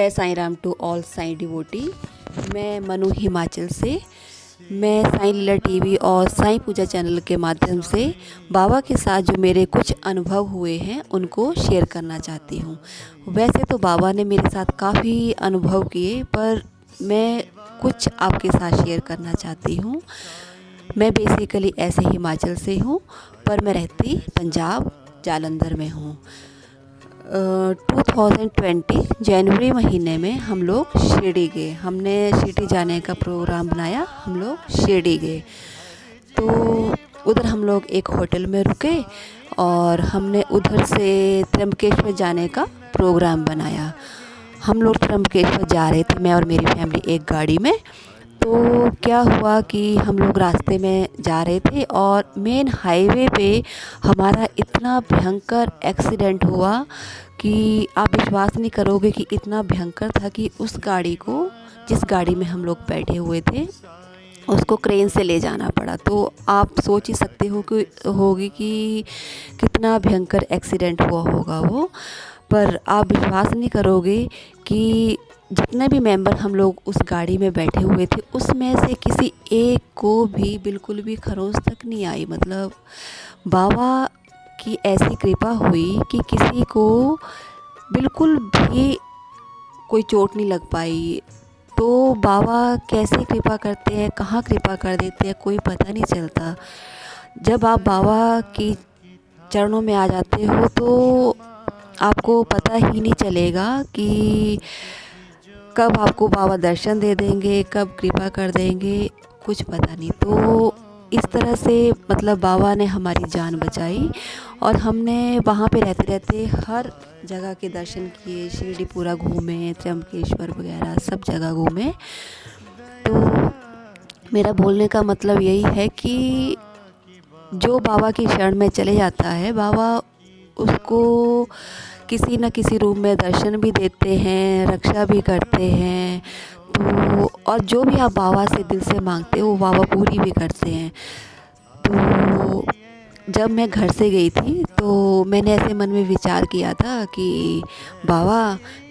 जय Sai Ram to all Sai devotee. मैं मनु हिमाचल से। मैं साईं लीला टीवी और साईं पूजा चैनल के माध्यम से बाबा के साथ जो मेरे कुछ अनुभव हुए हैं उनको शेयर करना चाहती हूँ। वैसे तो बाबा ने मेरे साथ काफ़ी अनुभव किए, पर मैं कुछ आपके साथ शेयर करना चाहती हूँ। मैं बेसिकली ऐसे हिमाचल से हूँ, पर मैं रहती पंजाब जालंधर में हूँ। 2020 जनवरी महीने में हम लोग शिरडी गए। हमने शिरडी जाने का प्रोग्राम बनाया, हम लोग शिरडी गए। तो उधर हम लोग एक होटल में रुके और हमने उधर से त्र्यंबकेश्वर जाने का प्रोग्राम बनाया। हम लोग त्र्यंबकेश्वर जा रहे थे, मैं और मेरी फैमिली एक गाड़ी में। तो क्या हुआ कि हम लोग रास्ते में जा रहे थे और मेन हाईवे पे हमारा इतना भयंकर एक्सीडेंट हुआ कि आप विश्वास नहीं करोगे कि इतना भयंकर था कि उस गाड़ी को, जिस गाड़ी में हम लोग बैठे हुए थे, उसको क्रेन से ले जाना पड़ा। तो आप सोच ही सकते हो कि कितना भयंकर एक्सीडेंट हुआ होगा वो। पर आप विश्वास नहीं करोगे कि जितने भी मेंबर हम लोग उस गाड़ी में बैठे हुए थे, उसमें से किसी एक को भी बिल्कुल भी खरोंच तक नहीं आई। मतलब बाबा की ऐसी कृपा हुई कि किसी को बिल्कुल भी कोई चोट नहीं लग पाई। तो बाबा कैसे कृपा करते हैं, कहाँ कृपा कर देते हैं, कोई पता नहीं चलता। जब आप बाबा की चरणों में आ जाते हो तो आपको पता ही नहीं चलेगा कि कब आपको बाबा दर्शन दे देंगे, कब कृपा कर देंगे, कुछ पता नहीं। तो इस तरह से मतलब बाबा ने हमारी जान बचाई और हमने वहाँ पे रहते रहते हर जगह के दर्शन किए। शिरडी पूरा घूमे, त्र्यंबकेश्वर वगैरह सब जगह घूमे। तो मेरा बोलने का मतलब यही है कि जो बाबा की शरण में चले जाता है, बाबा उसको किसी न किसी रूप में दर्शन भी देते हैं, रक्षा भी करते हैं। तो और जो भी आप बाबा से दिल से मांगते हो वो बाबा पूरी भी करते हैं। तो जब मैं घर से गई थी तो मैंने ऐसे मन में विचार किया था कि बाबा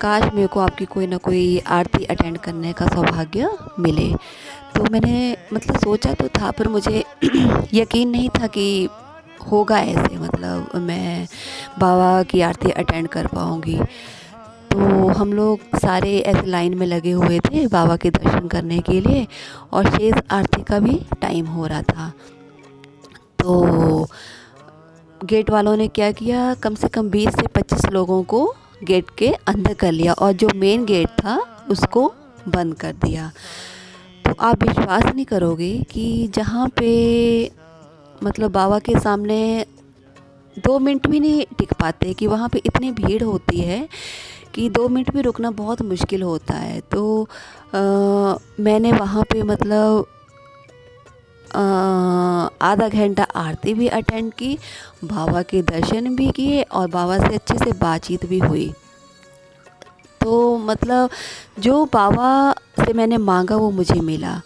काश मेरे को आपकी कोई ना कोई आरती अटेंड करने का सौभाग्य मिले। तो मैंने मतलब सोचा तो था, पर मुझे यकीन नहीं था कि होगा ऐसे, मतलब मैं बाबा की आरती अटेंड कर पाऊँगी। तो हम लोग सारे ऐसे लाइन में लगे हुए थे बाबा के दर्शन करने के लिए और शेष आरती का भी टाइम हो रहा था। तो गेट वालों ने क्या किया, कम से कम 20 से 25 लोगों को गेट के अंदर कर लिया और जो मेन गेट था उसको बंद कर दिया। तो आप विश्वास नहीं करोगे कि जहाँ पे मतलब बाबा के सामने 2 मिनट भी नहीं टिक पाते, कि वहाँ पे इतनी भीड़ होती है कि 2 मिनट भी रुकना बहुत मुश्किल होता है। तो मैंने वहाँ पे मतलब आधा घंटा आरती भी अटेंड की, बाबा के दर्शन भी किए और बाबा से अच्छे से बातचीत भी हुई। तो मतलब जो बाबा से मैंने मांगा वो मुझे मिला।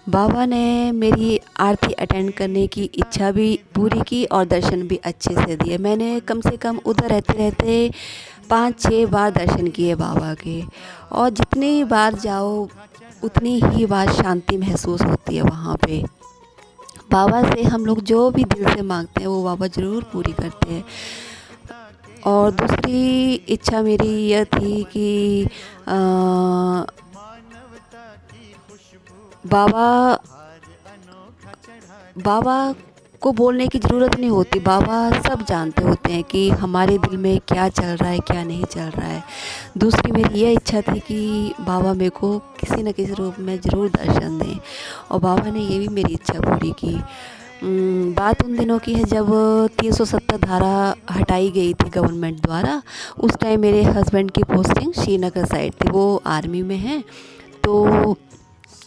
बाबा ने मेरी आरती अटेंड करने की इच्छा भी पूरी की और दर्शन भी अच्छे से दिए। मैंने कम से कम उधर रहते रहते 5-6 बार दर्शन किए बाबा के। और जितनी बार जाओ उतनी ही बार शांति महसूस होती है वहाँ पे। बाबा से हम लोग जो भी दिल से मांगते हैं वो बाबा ज़रूर पूरी करते हैं। और दूसरी इच्छा मेरी यह थी कि बाबा को बोलने की ज़रूरत नहीं होती, बाबा सब जानते होते हैं कि हमारे दिल में क्या चल रहा है, क्या नहीं चल रहा है। दूसरी मेरी यह इच्छा थी कि बाबा मेरे को किसी न किसी रूप में ज़रूर दर्शन दें, और बाबा ने ये भी मेरी इच्छा पूरी की। बात उन दिनों की है जब 370 धारा हटाई गई थी गवर्नमेंट द्वारा। उस टाइम मेरे हस्बैंड की पोस्टिंग श्रीनगर साइड थी, वो आर्मी में हैं। तो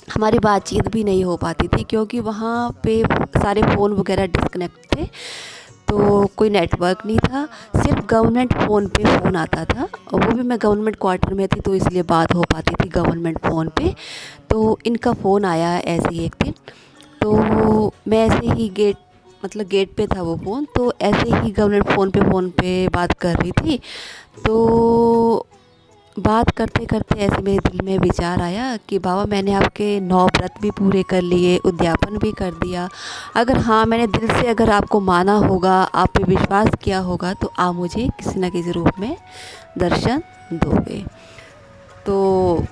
हमारी बातचीत भी नहीं हो पाती थी क्योंकि वहाँ पे सारे फ़ोन वगैरह डिस्कनेक्ट थे, तो कोई नेटवर्क नहीं था। सिर्फ गवर्नमेंट फ़ोन पे फ़ोन आता था और वो भी मैं गवर्नमेंट क्वार्टर में थी, तो इसलिए बात हो पाती थी गवर्नमेंट फ़ोन पे। तो इनका फ़ोन आया ऐसे ही एक दिन, तो मैं ऐसे ही गेट पे था वो फ़ोन, तो ऐसे ही गवर्नमेंट फ़ोन पे बात कर रही थी। तो बात करते करते ऐसे मेरे दिल में विचार आया कि बाबा मैंने आपके 9 व्रत भी पूरे कर लिए, उद्यापन भी कर दिया। अगर हाँ मैंने दिल से अगर आपको माना होगा, आप पे विश्वास किया होगा, तो आप मुझे किसी न किसी रूप में दर्शन दोगे। तो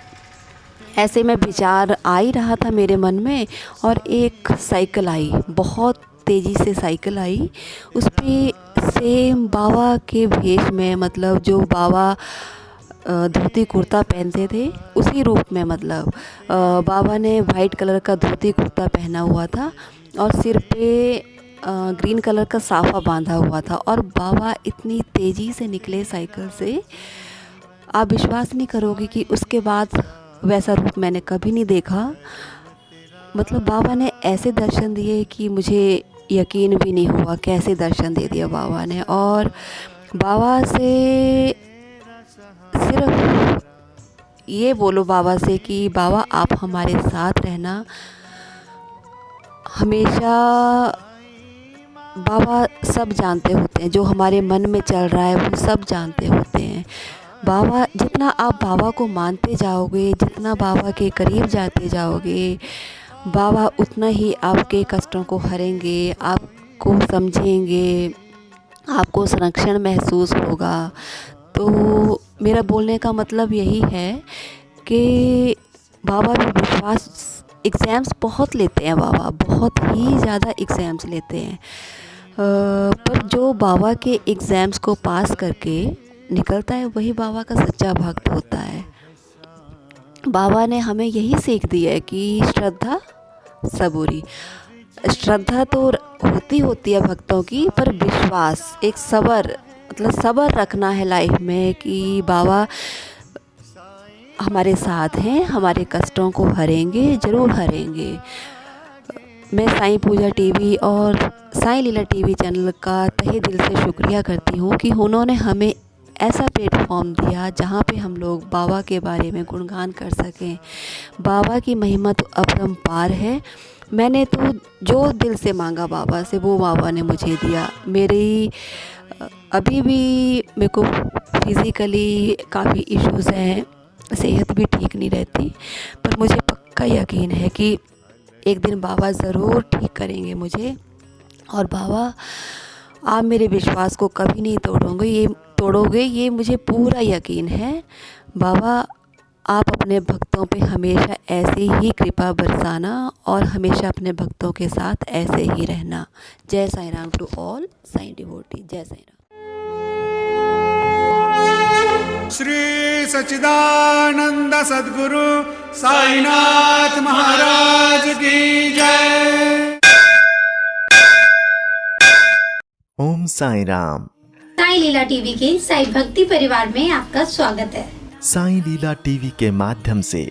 ऐसे में विचार आ ही रहा था मेरे मन में, और एक साइकिल आई, बहुत तेज़ी से साइकिल आई। उस पे सेम बाबा के भेष में, मतलब जो बाबा धोती कुर्ता पहनते थे उसी रूप में, मतलब बाबा ने वाइट कलर का धोती कुर्ता पहना हुआ था और सिर पे ग्रीन कलर का साफा बांधा हुआ था। और बाबा इतनी तेज़ी से निकले साइकिल से, आप विश्वास नहीं करोगे कि उसके बाद वैसा रूप मैंने कभी नहीं देखा। मतलब बाबा ने ऐसे दर्शन दिए कि मुझे यकीन भी नहीं हुआ, कैसे दर्शन दे दिया बाबा ने। और बाबा से सिर्फ ये बोलो बाबा से कि बाबा आप हमारे साथ रहना हमेशा। बाबा सब जानते होते हैं, जो हमारे मन में चल रहा है वो सब जानते होते हैं। बाबा, जितना आप बाबा को मानते जाओगे, जितना बाबा के करीब जाते जाओगे, बाबा उतना ही आपके कष्टों को हरेंगे, आपको समझेंगे, आपको संरक्षण महसूस होगा। तो मेरा बोलने का मतलब यही है कि बाबा भी विश्वास, एग्ज़ाम्स बहुत लेते हैं बाबा, बहुत ही ज़्यादा एग्ज़ाम्स लेते हैं। पर जो बाबा के एग्ज़ाम्स को पास करके निकलता है वही बाबा का सच्चा भक्त होता है। बाबा ने हमें यही सीख दी है कि श्रद्धा सबूरी, श्रद्धा तो होती है भक्तों की, पर विश्वास, एक सब्र, मतलब सब्र रखना है लाइफ में कि बाबा हमारे साथ हैं, हमारे कष्टों को हरेंगे, ज़रूर हरेंगे। मैं साईं पूजा टीवी और साईं लीला टीवी चैनल का तहे दिल से शुक्रिया करती हूँ कि उन्होंने हमें ऐसा प्लेटफॉर्म दिया जहाँ पे हम लोग बाबा के बारे में गुणगान कर सकें। बाबा की महिमा तो अपरंपार है। मैंने तो जो दिल से मांगा बाबा से, वो बाबा ने मुझे दिया। मेरी अभी भी मेरे को फिज़िकली काफ़ी इश्यूज़ हैं, सेहत भी ठीक नहीं रहती, पर मुझे पक्का यकीन है कि एक दिन बाबा ज़रूर ठीक करेंगे मुझे। और बाबा आप मेरे विश्वास को कभी नहीं तोड़ोगे, ये मुझे पूरा यकीन है। बाबा आप अपने भक्तों पे हमेशा ऐसी ही कृपा बरसाना और हमेशा अपने भक्तों के साथ ऐसे ही रहना। जय Sai Ram to all Sai devotee. जय साईं राम। श्री सच्चिदानंद सद्गुरु साईनाथ महाराज की जय। ओम साईं राम। साईं लीला टीवी के साईं भक्ति परिवार में आपका स्वागत है। साईं लीला टीवी के माध्यम से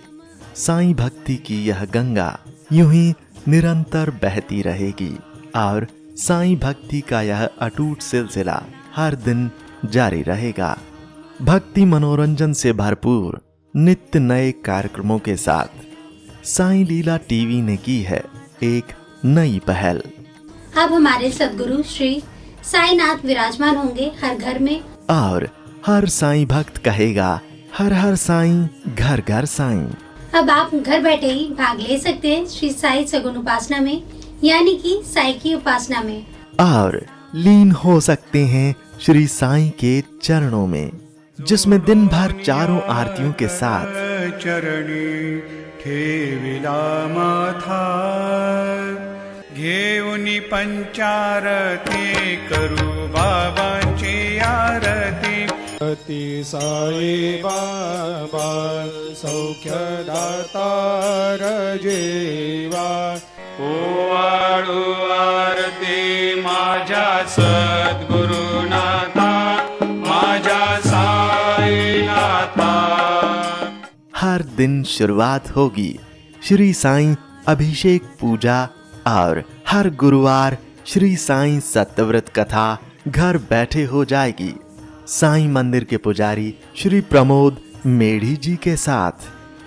साईं भक्ति की यह गंगा यूं ही निरंतर बहती रहेगी और साईं भक्ति का यह अटूट सिलसिला हर दिन जारी रहेगा। भक्ति मनोरंजन से भरपूर नित्य नए कार्यक्रमों के साथ साईं लीला टीवी ने की है एक नई पहल। अब हमारे सद्गुरु श्री साईनाथ विराजमान होंगे हर घर में, और हर साईं भक्त कहेगा हर हर साईं, घर घर साईं। अब आप घर बैठे ही भाग ले सकते हैं श्री साई सगुन उपासना में, यानी कि साई की उपासना में, और लीन हो सकते हैं श्री साईं के चरणों में, जिसमें दिन भर चारों आरतियों के साथ चरणी ठेविला माथा घेऊनी पंचारती करू बाबांची आरती। अति साई बाबा सौख्यदाता रजेवा ओवाळू आरती माझ्या सद्गुरुनाथा माझ्या साईनाथा। हर दिन शुरुआत होगी श्री साईं अभिषेक पूजा और हर गुरुवार श्री साईं सत्यव्रत कथा घर बैठे हो जाएगी साईं मंदिर के पुजारी श्री प्रमोद मेढ़ी जी के साथ।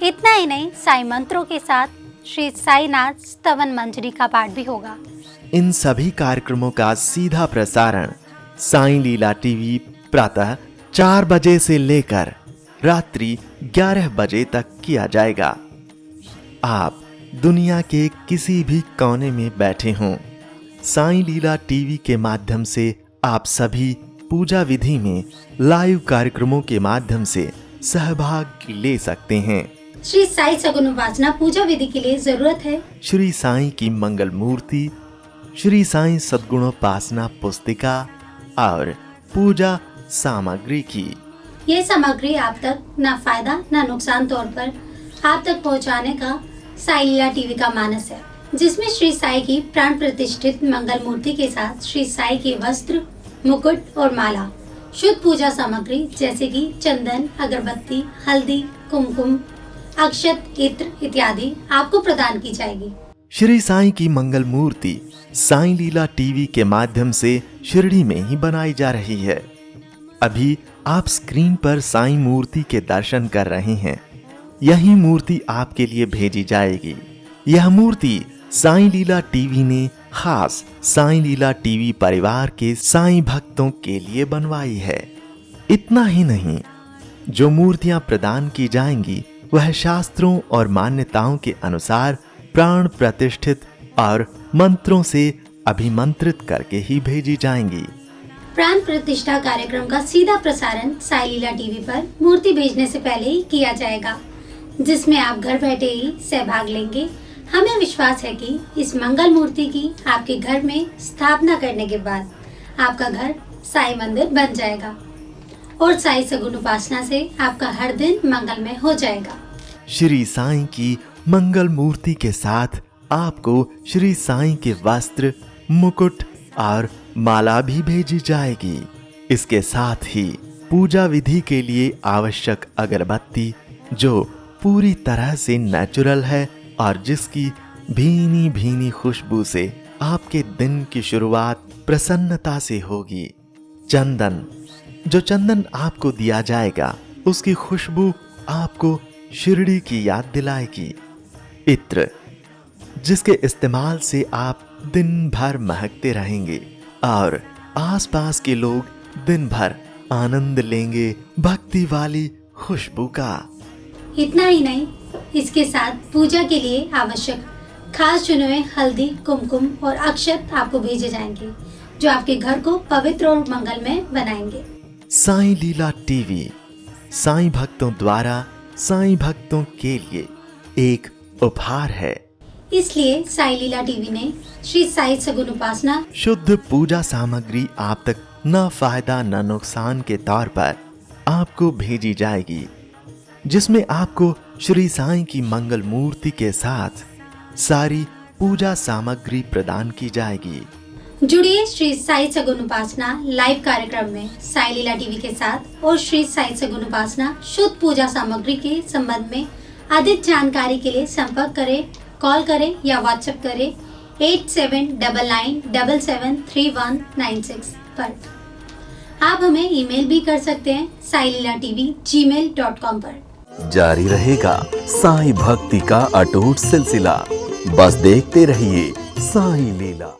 इतना ही नहीं, साई मंत्रों के साथ श्री साईनाथ स्तवन मंजरी का पाठ भी होगा। इन सभी कार्यक्रमों का सीधा प्रसारण साईं लीला टीवी प्रातः 4 बजे से लेकर रात्रि 11 बजे तक किया जाएगा। आप दुनिया के किसी भी कोने में बैठे हों, साईं लीला टीवी के माध्यम से आप सभी पूजा विधि में लाइव कार्यक्रमों के माध्यम से सहभाग ले सकते हैं। श्री साई सगुन उपासना पूजा विधि के लिए जरूरत है श्री साईं की मंगल मूर्ति, श्री साईं सद्गुणोपासना पुस्तिका और पूजा सामग्री की। ये सामग्री आप तक न फायदा न नुकसान तौर पर आप तक पहुंचाने का साई लीला टीवी का मानस है, जिसमें श्री साई की प्राण प्रतिष्ठित मंगल मूर्ति के साथ श्री साई के वस्त्र, मुकुट और माला, शुद्ध पूजा सामग्री जैसे कि चंदन, अगरबत्ती, हल्दी, कुमकुम, अक्षत, इत्र इत्यादि आपको प्रदान की जाएगी। श्री साईं की मंगल मूर्ति साईं लीला टीवी के माध्यम से शिरडी में ही बनाई जा रही है। अभी आप स्क्रीन पर साईं मूर्ति के दर्शन कर रहे हैं। यही मूर्ति आपके लिए भेजी जाएगी। यह मूर्ति साईं लीला टीवी ने खास साईं लीला टीवी परिवार के साईं भक्तों के लिए बनवाई है। इतना ही नहीं, जो मूर्तियां प्रदान की जाएंगी वह शास्त्रों और मान्यताओं के अनुसार प्राण प्रतिष्ठित और मंत्रों से अभिमंत्रित करके ही भेजी जाएंगी। प्राण प्रतिष्ठा कार्यक्रम का सीधा प्रसारण साई लीला टीवी पर मूर्ति भेजने से पहले ही किया जाएगा, जिसमें आप घर बैठे ही सहभाग लेंगे। हमें विश्वास है कि इस मंगल मूर्ति की आपके घर में स्थापना करने के बाद आपका घर साई मंदिर बन जाएगा और साई सगुन उपासना से आपका हर दिन मंगलमय हो जाएगा। श्री साईं की मंगल मूर्ति के साथ आपको श्री साईं के वस्त्र, मुकुट और माला भी भेजी जाएगी। इसके साथ ही पूजा विधि के लिए आवश्यक अगरबत्ती, जो पूरी तरह से नेचुरल है और जिसकी भीनी भीनी खुशबू से आपके दिन की शुरुआत प्रसन्नता से होगी। चंदन, जो चंदन आपको दिया जाएगा उसकी खुशबू आपको शिरडी की याद दिलाएगी। इत्र, जिसके इस्तेमाल से आप दिन भर महकते रहेंगे और आसपास के लोग दिन भर आनंद लेंगे भक्ति वाली खुशबू का। इतना ही नहीं, इसके साथ पूजा के लिए आवश्यक खास चुने हुए हल्दी, कुमकुम और अक्षत आपको भेजे जाएंगे, जो आपके घर को पवित्र और मंगलमय बनाएंगे। साईं लीला टीवी साईं भक्तों द्वारा साईं भक्तों के लिए एक उपहार है। इसलिए साई लीला टीवी ने श्री साई सगुन उपासना शुद्ध पूजा सामग्री आप तक न फायदा न नुकसान के तौर पर आपको भेजी जाएगी, जिसमें आपको श्री साईं की मंगल मूर्ति के साथ सारी पूजा सामग्री प्रदान की जाएगी। जुड़िए श्री साई सगुन उपासना लाइव कार्यक्रम में साई लीला टीवी के साथ और श्री साई सगुन उपासना शुद्ध पूजा सामग्री के संबंध में अधिक जानकारी के लिए संपर्क करें, कॉल करें या व्हाट्सएप करें 8799773196 पर। आप हमें ईमेल भी कर सकते हैं sailila.tv@gmail.com पर। जारी रहेगा साईं भक्ति का अटूट सिलसिला। बस देखते रहिए साईं लीला।